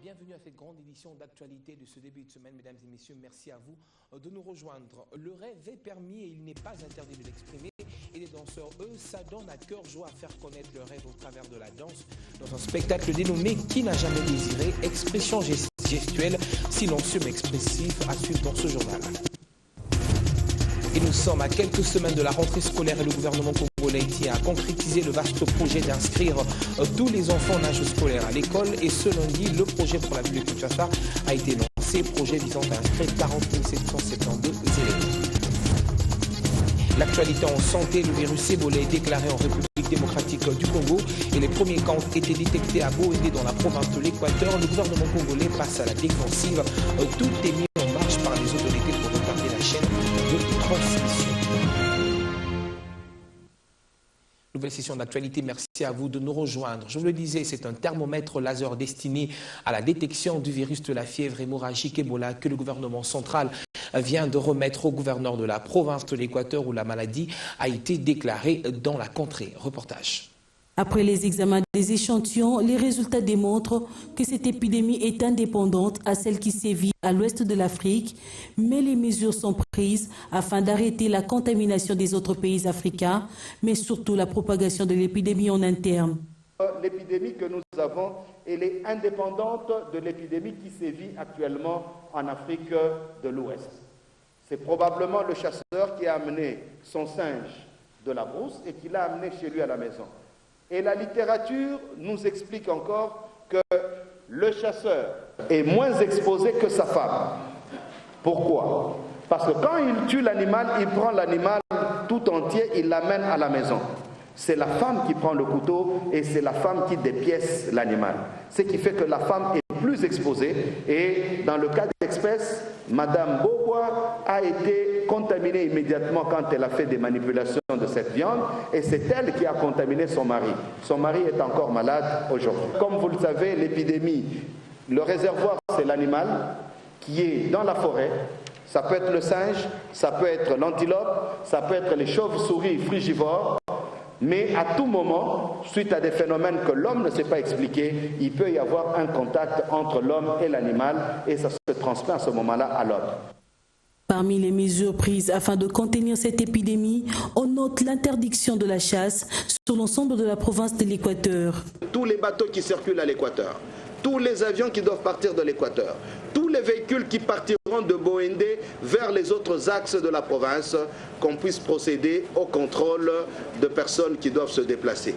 Bienvenue à cette grande édition d'actualité de ce début de semaine, mesdames et messieurs. Merci à vous de nous rejoindre. Le rêve est permis et il n'est pas interdit de l'exprimer. Et les danseurs, eux, s'adonnent à cœur joie à faire connaître leur rêve au travers de la danse dans un spectacle dénommé « Qui n'a jamais désiré ?» Expression gestuelle, silencieux mais expressif, à suivre dans ce journal. Et nous sommes à quelques semaines de la rentrée scolaire et le gouvernement congolais tient à concrétiser le vaste projet d'inscrire tous les enfants en âge scolaire à l'école. Et ce lundi, le projet pour la ville de Kinshasa a été lancé, projet visant à inscrire 40 772 élèves. L'actualité en santé, le virus Ebola est déclaré en République démocratique du Congo et les premiers cas ont été détectés à Boendé dans la province de l'Équateur. Le gouvernement congolais passe à la défensive. Tout est mis en marche par les autorités pour retarder la chaîne de transmission. Nouvelle session d'actualité, merci à vous de nous rejoindre. Je vous le disais, c'est un thermomètre laser destiné à la détection du virus de la fièvre hémorragique Ebola que le gouvernement central vient de remettre au gouverneur de la province de l'Équateur où la maladie a été déclarée dans la contrée. Reportage. Après les examens des échantillons, les résultats démontrent que cette épidémie est indépendante à celle qui sévit à l'ouest de l'Afrique, mais les mesures sont prises afin d'arrêter la contamination des autres pays africains, mais surtout la propagation de l'épidémie en interne. L'épidémie que nous avons, elle est indépendante de l'épidémie qui sévit actuellement en Afrique de l'Ouest. C'est probablement le chasseur qui a amené son singe de la brousse et qui l'a amené chez lui à la maison. Et la littérature nous explique encore que le chasseur est moins exposé que sa femme. Pourquoi? Parce que quand il tue l'animal, il prend l'animal tout entier, il l'amène à la maison. C'est la femme qui prend le couteau et c'est la femme qui dépièce l'animal. Ce qui fait que la femme est plus exposée. Et dans le cas d'espèce, Madame Bobois a été contaminée immédiatement quand elle a fait des manipulations de cette viande. Et c'est elle qui a contaminé son mari. Son mari est encore malade aujourd'hui. Comme vous le savez, l'épidémie, le réservoir, c'est l'animal qui est dans la forêt. Ça peut être le singe, ça peut être l'antilope, ça peut être les chauves-souris frugivores. Mais à tout moment, suite à des phénomènes que l'homme ne sait pas expliquer, il peut y avoir un contact entre l'homme et l'animal et ça se transmet à ce moment-là à l'homme. Parmi les mesures prises afin de contenir cette épidémie, on note l'interdiction de la chasse sur l'ensemble de la province de l'Équateur. Tous les bateaux qui circulent à l'Équateur, tous les avions qui doivent partir de l'Équateur, tous les véhicules qui partiront de Boendé vers les autres axes de la province, qu'on puisse procéder au contrôle de personnes qui doivent se déplacer.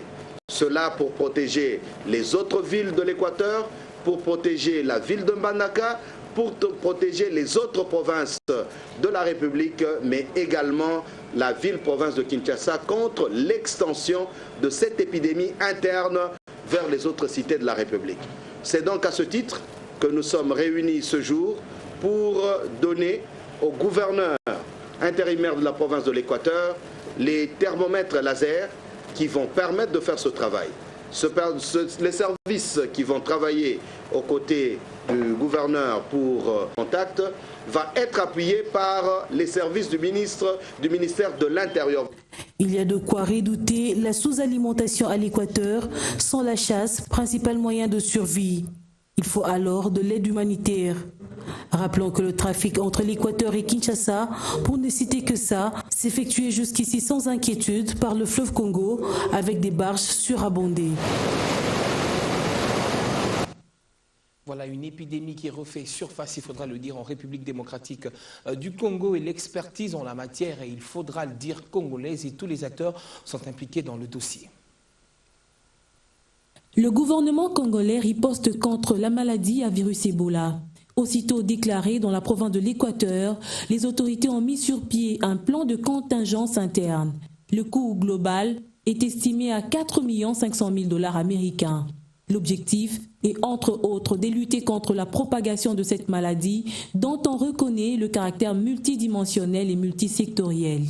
Cela pour protéger les autres villes de l'Équateur, pour protéger la ville de Mbandaka, pour protéger les autres provinces de la République, mais également la ville-province de Kinshasa contre l'extension de cette épidémie interne vers les autres cités de la République. C'est donc à ce titre que nous sommes réunis ce jour pour donner au gouverneur intérimaire de la province de l'Équateur les thermomètres laser qui vont permettre de faire ce travail. Les services qui vont travailler aux côtés du gouverneur pour contact va être appuyé par les services du ministère de l'Intérieur. Il y a de quoi redouter la sous-alimentation à l'Équateur sans la chasse, principal moyen de survie. Il faut alors de l'aide humanitaire. Rappelons que le trafic entre l'Équateur et Kinshasa, pour ne citer que ça, s'effectuait jusqu'ici sans inquiétude par le fleuve Congo avec des barges surabondées. Voilà une épidémie qui refait surface, il faudra le dire, en République démocratique du Congo et l'expertise en la matière, et il faudra le dire, congolaise et tous les acteurs sont impliqués dans le dossier. Le gouvernement congolais riposte contre la maladie à virus Ebola. Aussitôt déclaré dans la province de l'Équateur, les autorités ont mis sur pied un plan de contingence interne. Le coût global est estimé à 4 500 000 $ américains. L'objectif est entre autres de lutter contre la propagation de cette maladie dont on reconnaît le caractère multidimensionnel et multisectoriel.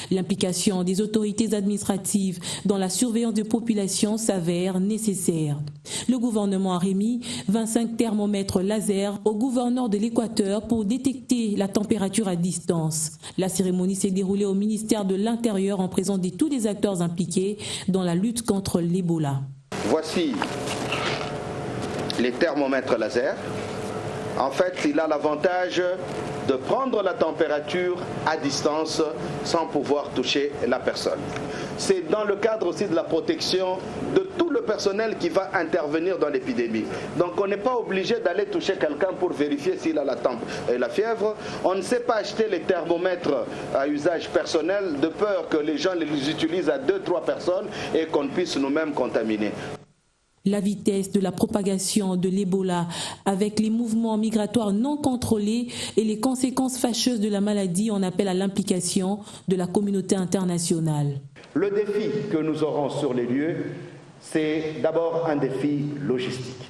L'implication des autorités administratives dans la surveillance des populations s'avère nécessaire. Le gouvernement a remis 25 thermomètres laser au gouverneur de l'Équateur pour détecter la température à distance. La cérémonie s'est déroulée au ministère de l'Intérieur en présence de tous les acteurs impliqués dans la lutte contre l'Ebola. Voici les thermomètres laser. En fait, il a l'avantage de prendre la température à distance sans pouvoir toucher la personne. C'est dans le cadre aussi de la protection de tout le personnel qui va intervenir dans l'épidémie. Donc on n'est pas obligé d'aller toucher quelqu'un pour vérifier s'il a la fièvre. On ne sait pas acheter les thermomètres à usage personnel de peur que les gens les utilisent à 2-3 personnes et qu'on puisse nous-mêmes contaminer. La vitesse de la propagation de l'Ebola avec les mouvements migratoires non contrôlés et les conséquences fâcheuses de la maladie en appellent à l'implication de la communauté internationale. Le défi que nous aurons sur les lieux, c'est d'abord un défi logistique.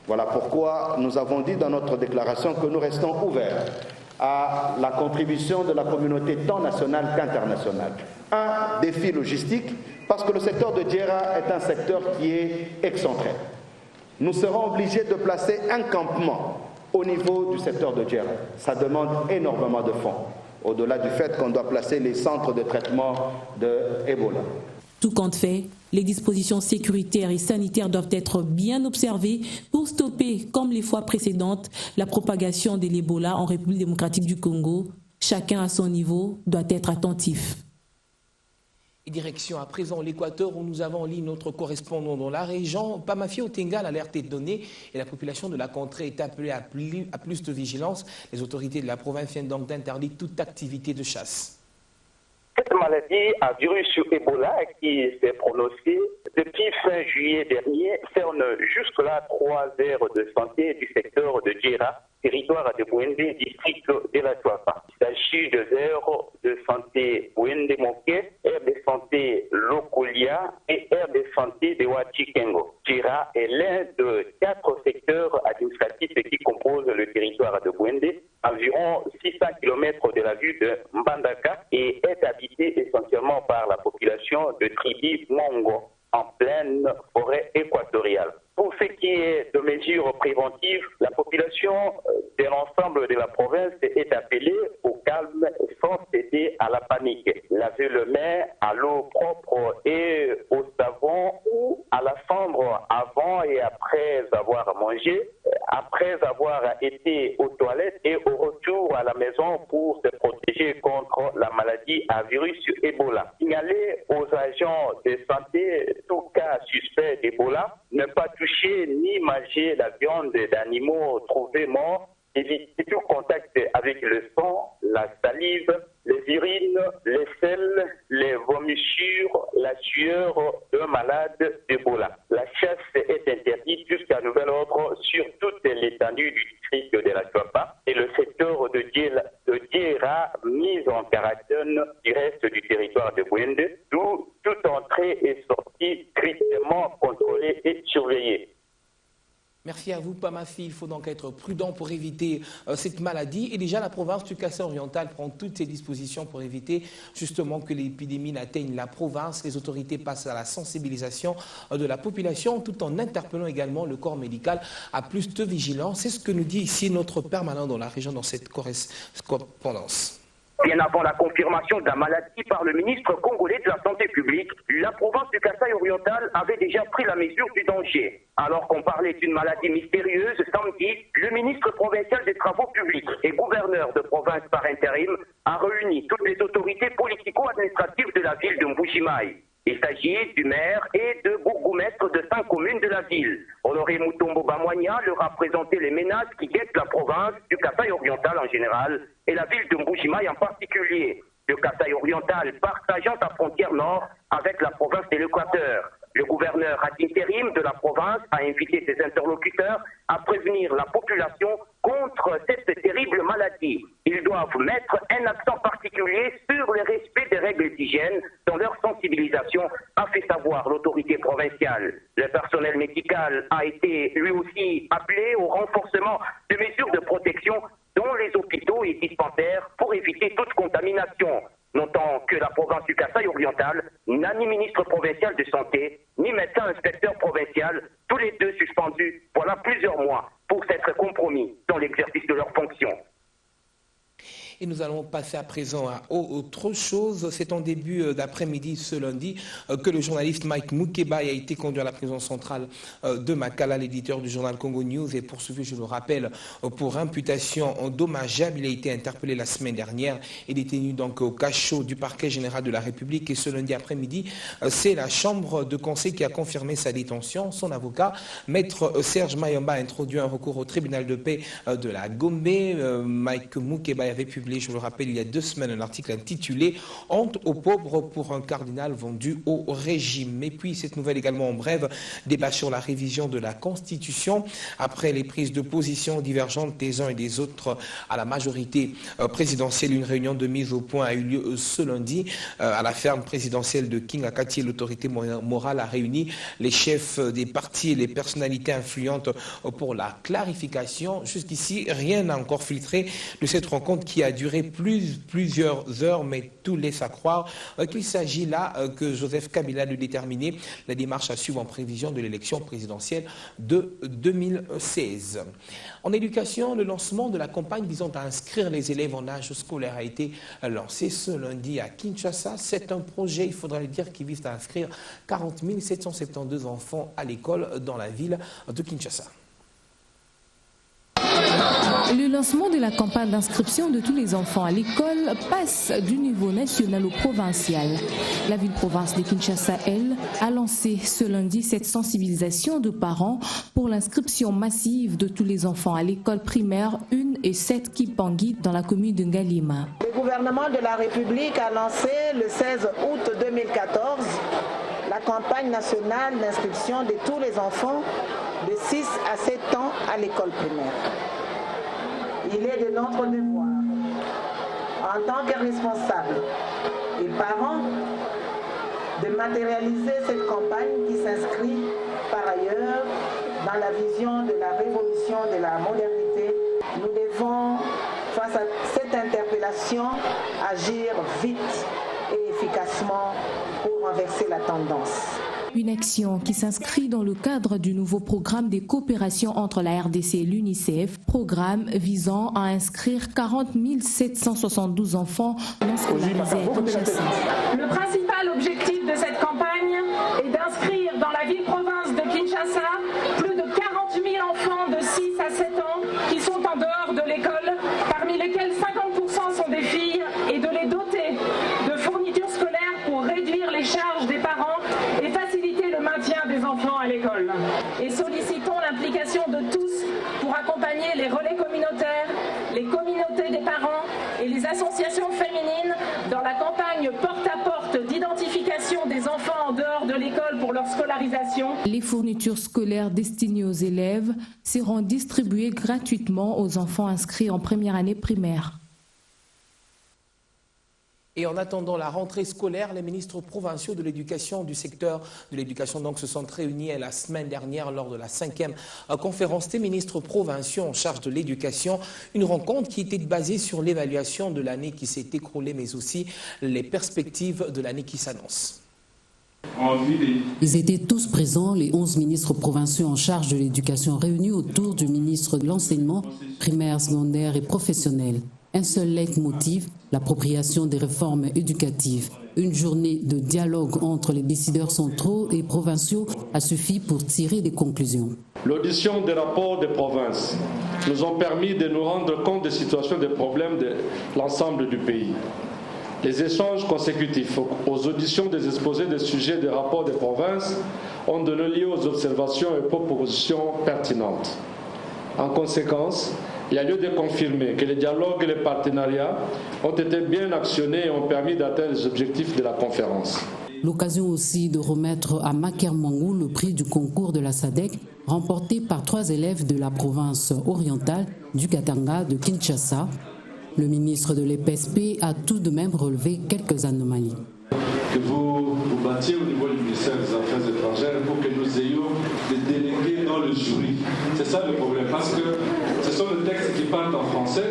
Voilà pourquoi nous avons dit dans notre déclaration que nous restons ouverts à la contribution de la communauté tant nationale qu'internationale. Un défi logistique, parce que le secteur de Djera est un secteur qui est excentré. Nous serons obligés de placer un campement au niveau du secteur de Djera. Ça demande énormément de fonds, au-delà du fait qu'on doit placer les centres de traitement de Ebola. Tout compte fait, les dispositions sécuritaires et sanitaires doivent être bien observées pour stopper, comme les fois précédentes, la propagation de l'Ebola en République démocratique du Congo. Chacun à son niveau doit être attentif. Et direction à présent l'Équateur où nous avons en ligne notre correspondant dans la région. Pamafi Otenga, l'alerte est donnée et la population de la contrée est appelée à plus de vigilance. Les autorités de la province viennent donc d'interdire toute activité de chasse. Cette maladie à virus Ebola qui s'est prononcée depuis fin juillet dernier concerne jusque-là 3 aires de santé du secteur de Djera, territoire de Bouende, district de la Tuapa. Il s'agit de aires de santé Bouende-Moké, aire de santé Lokolia et aire de santé de Wachikengo. Djera est l'un de 4 secteurs administratifs qui composent le territoire de Bouende, environ 600 km de la ville de Mbandaka, et est habité essentiellement par la population de Tribi Mongo, en pleine forêt équatoriale. Pour ce qui est de mesures préventives, la population de l'ensemble de la province est appelée au calme sans céder à la panique. Laver le main à l'eau propre et au savon ou à la cendre avant et après avoir mangé, après avoir été aux toilettes et au retour à la maison pour se protéger contre la maladie à virus Ebola. Signaler aux agents de santé tout cas suspect d'Ebola, ne pas toucher ni manger la viande d'animaux trouvés morts, éviter tout contact avec le sang, la salive, les urines, les selles, les vomissures, la sueur d'un malade d'Ebola. La chasse est interdite jusqu'à nouvel ordre sur toute l'étendue du district de la Tuapa et le secteur de Djera mis en quarantaine du reste du territoire de Bouende, d'où toute entrée et sortie strictement contrôlée et surveillée. Merci à vous, Pamafi. Il faut donc être prudent pour éviter cette maladie. Et déjà, la province du Kassai-Oriental prend toutes ses dispositions pour éviter justement que l'épidémie n'atteigne la province. Les autorités passent à la sensibilisation de la population tout en interpellant également le corps médical à plus de vigilance. C'est ce que nous dit ici notre permanent dans la région dans cette correspondance. Bien avant la confirmation de la maladie par le ministre congolais de la Santé publique, la province du Kassai-Oriental avait déjà pris la mesure du danger. Alors qu'on parlait d'une maladie mystérieuse, samedi, le ministre provincial des Travaux publics et gouverneur de province par intérim a réuni toutes les autorités politico-administratives de la ville de Mbujimayi. Il s'agit du maire et de bourgmestre de 5 communes de la ville. Honoré Mutombo Bamwanya leur a présenté les menaces qui guettent la province du Kassai-Oriental en général et la ville de Mbujimayi en particulier. Le Kassai-Oriental partageant sa frontière nord avec la province de l'Équateur. Le gouverneur ad intérim de la province a invité ses interlocuteurs à prévenir la population contre cette terrible maladie. Ils doivent mettre un accent particulier sur le respect des règles d'hygiène dans leur sensibilisation, a fait savoir l'autorité provinciale. Le personnel médical a été lui aussi appelé au renforcement de mesures de protection dans les hôpitaux et dispensaires pour éviter toute contamination. Notons que la province du Kassai-Oriental n'a ni ministre provincial de santé, ni médecin inspecteur provincial, tous les deux suspendus voilà plusieurs mois pour s'être compromis dans l'exercice de leurs fonctions. Et nous allons passer à présent à autre chose. C'est en début d'après-midi ce lundi que le journaliste Mike Moukebaye a été conduit à la prison centrale de Makala. L'éditeur du journal Congo News est poursuivi, je le rappelle, pour imputation dommageable. Il a été interpellé la semaine dernière et détenu donc au cachot du parquet général de la République. Et ce lundi après-midi, c'est la chambre de conseil qui a confirmé sa détention. Son avocat, maître Serge Mayomba, a introduit un recours au tribunal de paix de la Gombe. Mike Moukebaye avait publié, je le rappelle, il y a 2 semaines, un article intitulé « Honte aux pauvres pour un cardinal vendu au régime ». Et puis, cette nouvelle également en brève, débat sur la révision de la Constitution. Après les prises de position divergentes des uns et des autres à la majorité présidentielle, une réunion de mise au point a eu lieu ce lundi à la ferme présidentielle de King Akati. L'autorité morale a réuni les chefs des partis et les personnalités influentes pour la clarification. Jusqu'ici, rien n'a encore filtré de cette rencontre qui a duré plusieurs heures, mais tout laisse à croire qu'il s'agit là que Joseph Kabila de déterminer la démarche à suivre en prévision de l'élection présidentielle de 2016. En éducation, le lancement de la campagne visant à inscrire les élèves en âge scolaire a été lancé ce lundi à Kinshasa. C'est un projet, il faudrait le dire, qui vise à inscrire 40 772 enfants à l'école dans la ville de Kinshasa. Le lancement de la campagne d'inscription de tous les enfants à l'école passe du niveau national au provincial. La ville-province de Kinshasa, elle, a lancé ce lundi cette sensibilisation de parents pour l'inscription massive de tous les enfants à l'école primaire 1 et 7 Kipangi dans la commune de Ngalima. Le gouvernement de la République a lancé le 16 août 2014 la campagne nationale d'inscription de tous les enfants de 6 à 7 ans à l'école primaire. Il est de notre devoir, en tant que responsables et parents, de matérialiser cette campagne qui s'inscrit par ailleurs dans la vision de la révolution de la modernité. Nous devons, face à cette interpellation, agir vite et efficacement pour renverser la tendance. Une action qui s'inscrit dans le cadre du nouveau programme de coopération entre la RDC et l'UNICEF, programme visant à inscrire 40 772 enfants non scolarisés à Kinshasa. Le principal objectif de cette campagne est d'inscrire dans la ville-province de Kinshasa plus de 40 000 enfants de 6 à 7 ans qui sont en dehors de l'école, parmi lesquels 50% sont des filles, et de les doter de fournitures scolaires pour réduire les charges des parents et faciliter le maintien des enfants à l'école. Et sollicitons l'implication de tous pour accompagner les relais communautaires, les communautés des parents et les associations féminines dans la campagne porte-à-porte d'identification des enfants en dehors de l'école pour leur scolarisation. Les fournitures scolaires destinées aux élèves seront distribuées gratuitement aux enfants inscrits en première année primaire. Et en attendant la rentrée scolaire, les ministres provinciaux de l'éducation, du secteur de l'éducation, donc, se sont réunis la semaine dernière lors de la 5e conférence des ministres provinciaux en charge de l'éducation. Une rencontre qui était basée sur l'évaluation de l'année qui s'est écoulée, mais aussi les perspectives de l'année qui s'annonce. Ils étaient tous présents, les 11 ministres provinciaux en charge de l'éducation réunis autour du ministre de l'enseignement primaire, secondaire et professionnel. Un seul leitmotiv, l'appropriation des réformes éducatives. Une journée de dialogue entre les décideurs centraux et provinciaux a suffi pour tirer des conclusions. L'audition des rapports des provinces nous ont permis de nous rendre compte des situations et des problèmes de l'ensemble du pays. Les échanges consécutifs aux auditions des exposés des sujets des rapports des provinces ont donné lieu aux observations et propositions pertinentes. En conséquence, il y a lieu de confirmer que les dialogues et les partenariats ont été bien actionnés et ont permis d'atteindre les objectifs de la conférence. L'occasion aussi de remettre à Maker Mangou le prix du concours de la SADC, remporté par 3 élèves de la province orientale du Katanga de Kinshasa. Le ministre de l'EPSP a tout de même relevé quelques anomalies. Que vous battiez au niveau du ministère des Affaires étrangères pour que nous ayons des délégués dans le jury. C'est ça le problème, parce que ce sont les textes qui parlent en français,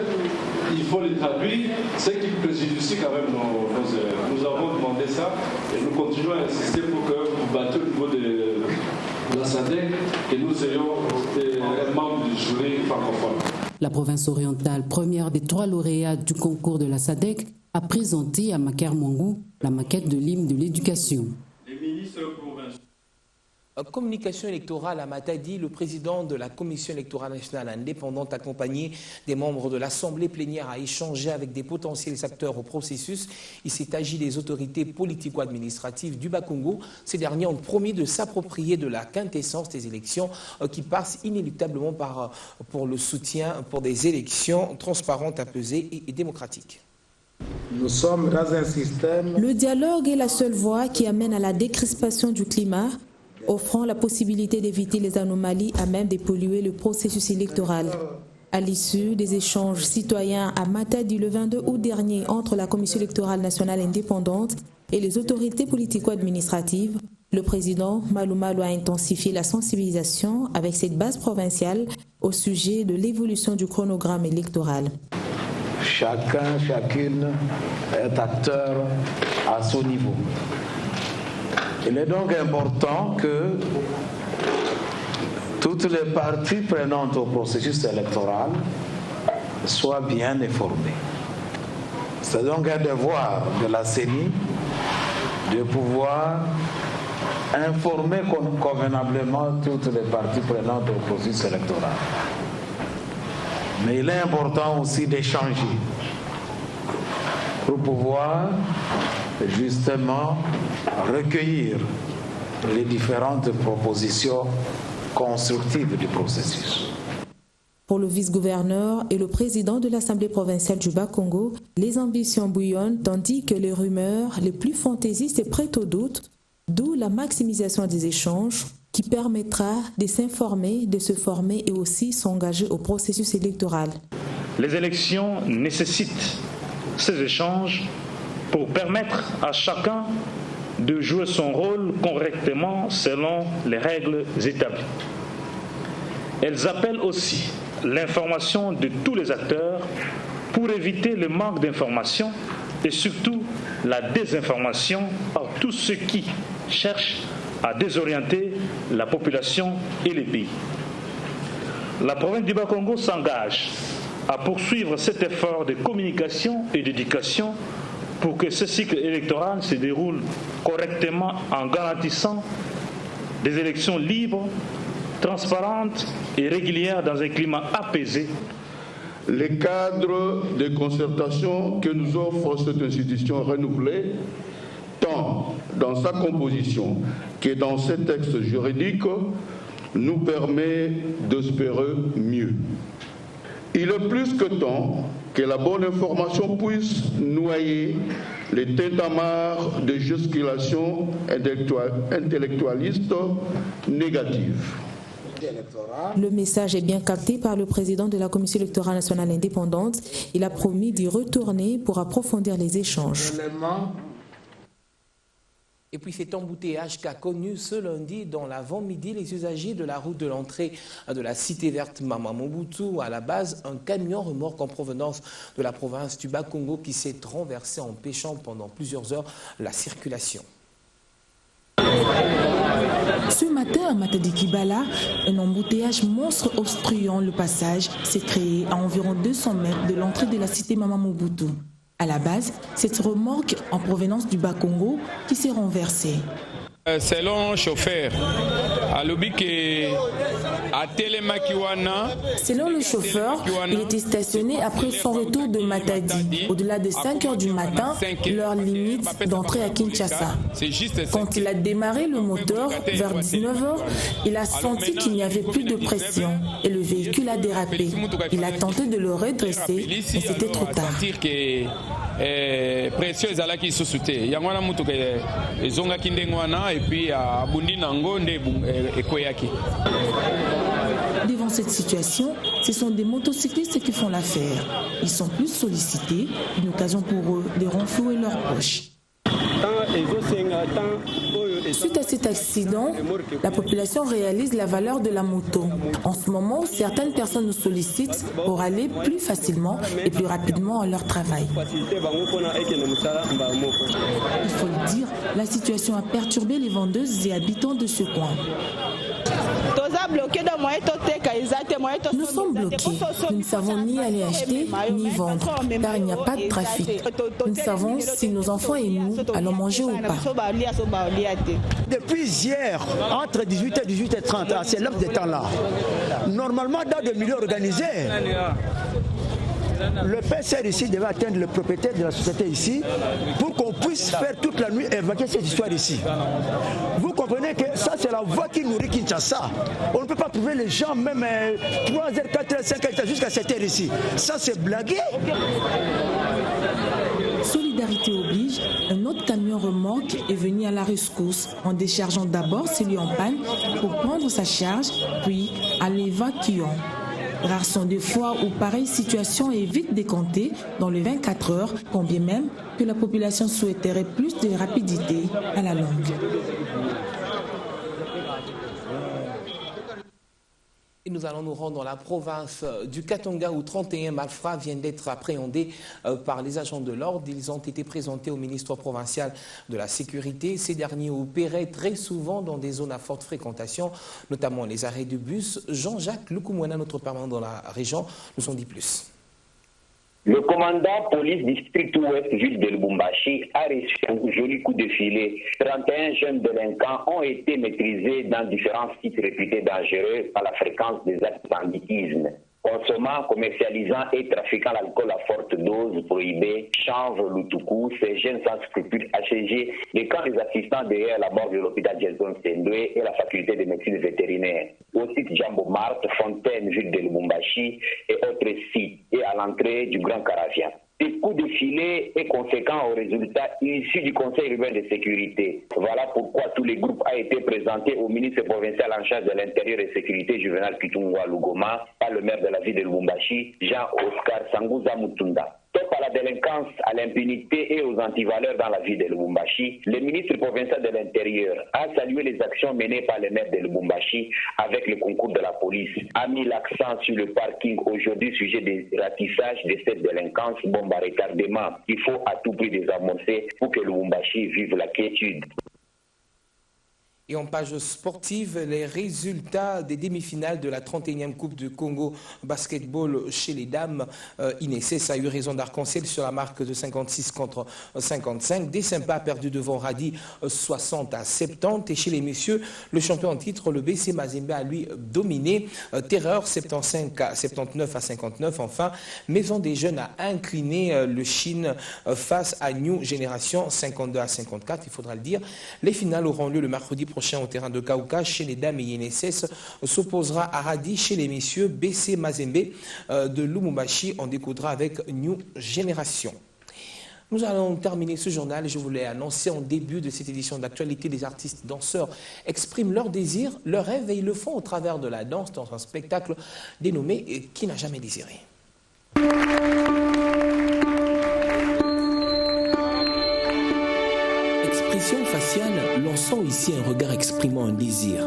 il faut les traduire, ce qui préjudicie quand même nos élèves. Nous avons demandé ça et nous continuons à insister pour que vous battiez au niveau de la SADC, que nous ayons des membres du jury francophone. La province orientale, première des 3 lauréats du concours de la SADC, a présenté à Maker Mongou la maquette de l'hymne de l'éducation. Communication électorale à Matadi, le président de la Commission électorale nationale indépendante accompagné des membres de l'Assemblée plénière a échangé avec des potentiels acteurs au processus. Il s'est agi des autorités politico-administratives du Bas-Congo. Ces derniers ont promis de s'approprier de la quintessence des élections qui passent inéluctablement pour le soutien pour des élections transparentes, apaisées et démocratiques. Nous sommes dans un système... Le dialogue est la seule voie qui amène à la décrispation du climat, offrant la possibilité d'éviter les anomalies à même de polluer le processus électoral. À l'issue des échanges citoyens à Matadi le 22 août dernier entre la Commission électorale nationale indépendante et les autorités politico-administratives, le président Malou Malou a intensifié la sensibilisation avec cette base provinciale au sujet de l'évolution du chronogramme électoral. Chacune est acteur à son niveau. Il est donc important que toutes les parties prenantes au processus électoral soient bien informées. C'est donc un devoir de la CENI de pouvoir informer convenablement toutes les parties prenantes au processus électoral. Mais il est important aussi d'échanger pour pouvoir justement recueillir les différentes propositions constructives du processus. Pour le vice-gouverneur et le président de l'Assemblée provinciale du Bas-Congo, les ambitions bouillonnent tandis que les rumeurs les plus fantaisistes prêtent au doute, d'où la maximisation des échanges qui permettra de s'informer, de se former et aussi s'engager au processus électoral. Les élections nécessitent ces échanges pour permettre à chacun de jouer son rôle correctement selon les règles établies. Elles appellent aussi l'information de tous les acteurs pour éviter le manque d'information et surtout la désinformation par tous ceux qui cherchent à désorienter la population et les pays. La province du Bas-Congo s'engage à poursuivre cet effort de communication et d'éducation pour que ce cycle électoral se déroule correctement en garantissant des élections libres, transparentes et régulières dans un climat apaisé. Les cadres de concertation que nous offre cette institution renouvelée, tant dans sa composition que dans ses textes juridiques, nous permet d'espérer mieux. Il est plus que temps que la bonne information puisse noyer les tintamarres de gesticulations intellectualistes négatives. Le message est bien capté par le président de la Commission électorale nationale indépendante. Il a promis d'y retourner pour approfondir les échanges. Et puis cet embouteillage qu'a connu ce lundi dans l'avant-midi les usagers de la route de l'entrée de la cité verte Mama Mobutu. À la base, un camion remorque en provenance de la province du Bas-Congo qui s'est renversé empêchant pendant plusieurs heures la circulation. Ce matin à Matadi-Kibala, un embouteillage monstre obstruant le passage s'est créé à environ 200 mètres de l'entrée de la cité Mama Mobutu. À la base, cette remorque en provenance du Bas-Congo qui s'est renversée. Selon le chauffeur, il était stationné après son retour de Matadi, au-delà de 5 heures du matin, leur limite d'entrée à Kinshasa. Quand il a démarré le moteur, vers 19 heures, il a senti qu'il n'y avait plus de pression et le véhicule a dérapé. Il a tenté de le redresser, mais c'était trop tard. Devant cette situation, ce sont des motocyclistes qui font l'affaire. Ils sont plus sollicités, une occasion pour eux de renflouer leurs poches. Suite à cet accident, la population réalise la valeur de la moto. En ce moment, certaines personnes nous sollicitent pour aller plus facilement et plus rapidement à leur travail. Il faut le dire, la situation a perturbé les vendeuses et habitants de ce coin. Nous sommes bloqués. Nous ne savons ni aller acheter ni vendre, car il n'y a pas de trafic. Nous ne savons si nos enfants et nous allons manger ou pas. Depuis hier, entre 18h et 18h30, c'est l'heure de temps-là. Normalement, dans des milieux organisés, le PCR ici devait atteindre le propriétaire de la société ici pour qu'on puisse faire toute la nuit et évacuer cette histoire ici. Vous comprenez que ça, c'est la voie qui nourrit Kinshasa. On ne peut pas trouver les gens même 3h, 4h, 5h jusqu'à 7h ici. Ça, c'est blagué. Solidarité oblige, un autre camion remorque est venu à la rescousse en déchargeant d'abord celui en panne pour prendre sa charge, puis à l'évacuant. Rares sont des fois où pareille situation est vite décomptée dans les 24 heures, quand bien même que la population souhaiterait plus de rapidité à la longue. Et nous allons nous rendre dans la province du Katanga où 31 malfrats viennent d'être appréhendés par les agents de l'ordre. Ils ont été présentés au ministre provincial de la Sécurité. Ces derniers opéraient très souvent dans des zones à forte fréquentation, notamment les arrêts de bus. Jean-Jacques Lukumwena, notre permanent dans la région, nous en dit plus. Le commandant police district ouest ville de Lubumbashi a reçu un joli coup de filet. 31 jeunes délinquants ont été maîtrisés dans différents sites réputés dangereux par la fréquence des actes de banditisme. Consommant, commercialisant et trafiquant l'alcool à forte dose prohibée, chanvre, loutoukou, ces jeunes sans scrupules assiégés les camps des assistants derrière la mort de l'hôpital Jason Sendoué et la faculté de médecine vétérinaire. Au site Jambo Mart, Fontaine, ville de Lubumbashi et autres sites et à l'entrée du Grand Caravia. Des coups de filet est conséquent aux résultats issus du Conseil urbain de sécurité. Voilà pourquoi tous les groupes ont été présentés au ministre provincial en charge de l'intérieur et sécurité Juvenal Kitungwa Lugoma par le maire de la ville de Lubumbashi, Jean-Oscar Sanguza Mutunda. Top à la délinquance, à l'impunité et aux antivaleurs dans la ville de Lubumbashi, le ministre provincial de l'Intérieur a salué les actions menées par le maire de Lubumbashi avec le concours de la police, a mis l'accent sur le parking aujourd'hui sujet des ratissages de cette délinquance bombe à retardement. Il faut à tout prix désamorcer pour que Lubumbashi vive la quiétude. Et en page sportive, les résultats des demi-finales de la 31e Coupe du Congo basketball chez les dames. INSS a eu raison d'arc-en-ciel sur la marque de 56 contre 55. Des-Sympa a perdu devant Radi 60 à 70. Et chez les messieurs, le champion en titre, le BC Mazembe, a lui dominé. Terreur 75 à 79 à 59. Enfin, Maison des Jeunes a incliné le Chine face à New Génération 52 à 54. Il faudra le dire. Les finales auront lieu le mercredi prochain au terrain de Kaouka. Chez les dames, INSS s'opposera à Radi. Chez les messieurs, BC Mazembe de Lubumbashi en découdra avec New Génération. Nous allons terminer ce journal. Je vous l'ai annoncé en début de cette édition d'actualité. Les artistes danseurs expriment leurs désirs, leurs rêves et ils le font au travers de la danse dans un spectacle dénommé « Qui n'a jamais désiré ». Expression faciale, l'on sent ici un regard exprimant un désir,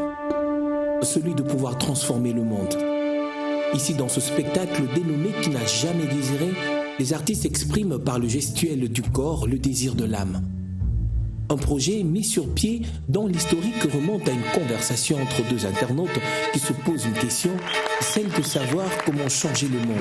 celui de pouvoir transformer le monde. Ici, dans ce spectacle dénommé « Qui n'a jamais désiré », les artistes expriment par le gestuel du corps le désir de l'âme. Un projet mis sur pied dont l'historique remonte à une conversation entre deux internautes qui se posent une question, celle de savoir comment changer le monde.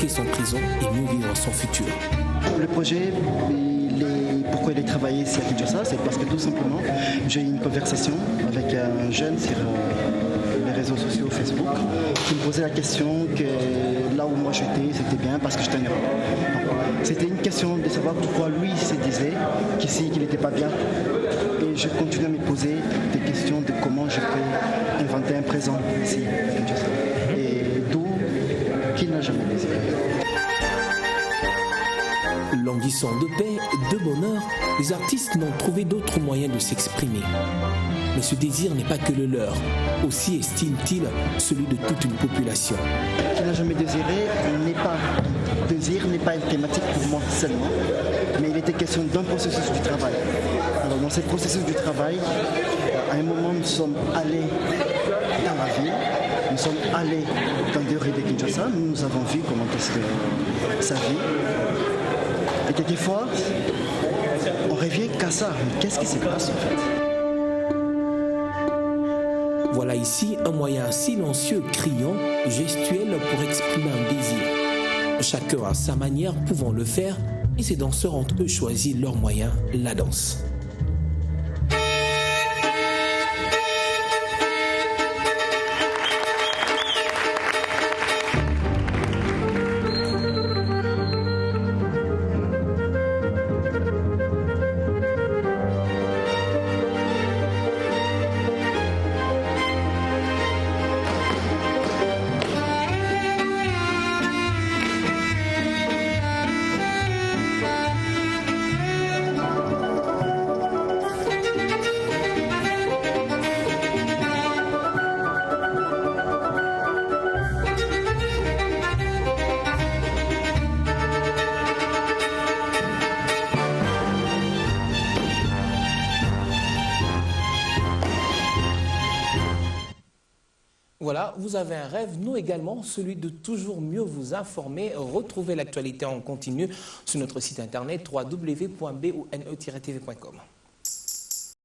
Son prison et mieux vivre son futur. Le projet, pourquoi il est travaillé ici à Kinshasa, c'est parce que tout simplement, j'ai eu une conversation avec un jeune sur les réseaux sociaux Facebook qui me posait la question que là où moi j'étais, c'était bien parce que j'étais en Europe. C'était une question de savoir pourquoi lui se disait qu'ici, qu'il n'était pas bien. Et je continue à me poser des questions de comment je peux inventer un présent ici à Kinshasa. Et d'où qu'il n'a jamais désiré. Languissant de paix, de bonheur, les artistes n'ont trouvé d'autres moyens de s'exprimer. Mais ce désir n'est pas que le leur. Aussi estime-t-il celui de toute une population. Qui n'a jamais désiré n'est pas une thématique pour moi seulement, mais il était question d'un processus du travail. Alors dans ce processus du travail, à un moment nous sommes allés dans la ville, nous sommes allés dans des rues de Kinshasa, nous avons vu comment est-ce que ça vit. Et quelquefois, on revient qu'à ça. Mais qu'est-ce qui se passe en fait? Voilà ici un moyen silencieux, criant, gestuel pour exprimer un désir. Chacun à sa manière pouvant le faire, et ces danseurs ont eux choisi leur moyen, la danse. Voilà, vous avez un rêve, nous également, celui de toujours mieux vous informer. Retrouvez l'actualité en continu sur notre site internet www.boune-tv.com.